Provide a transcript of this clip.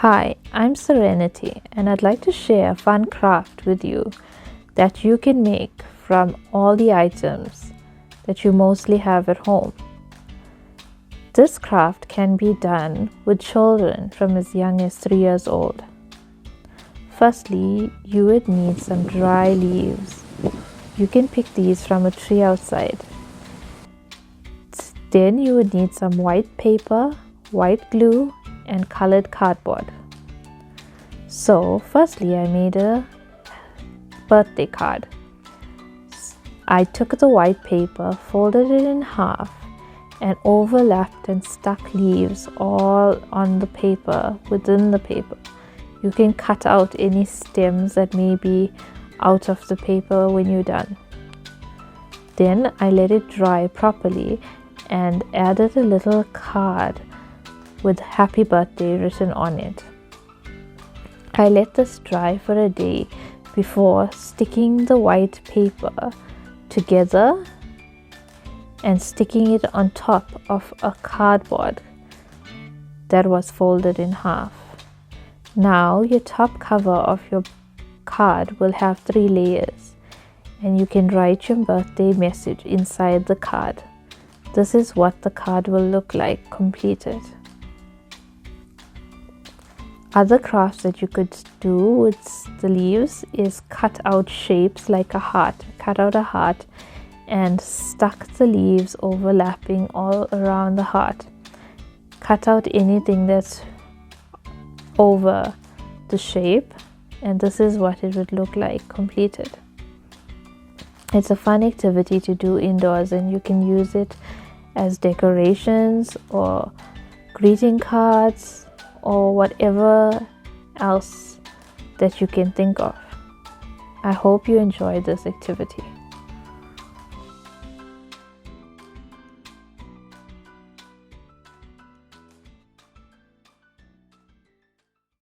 Hi, I'm Serenity, and I'd like to share a fun craft with you that you can make from all the items that you mostly have at home. This craft can be done with children from as young as 3 years old. Firstly, you would need some dry leaves. You can pick these from a tree outside. Then you would need some white paper, white glue, and colored cardboard. So firstly, I made a birthday card. I took the white paper, folded it in half, and overlapped and stuck leaves all on the paper, within the paper. You can cut out any stems that may be out of the paper when you're done. Then I let it dry properly and added a little card with happy birthday written on it. I let this dry for a day before sticking the white paper together and sticking it on top of a cardboard that was folded in half. Now your top cover of your card will have 3 layers, and you can write your birthday message inside the card. This is what the card will look like completed. Other crafts that you could do with the leaves is cut out shapes like a heart. Cut out a heart and stuck the leaves overlapping all around the heart. Cut out anything that's over the shape, and this is what it would look like completed. It's a fun activity to do indoors, and you can use it as decorations or greeting cards or whatever else that you can think of. I hope you enjoy this activity.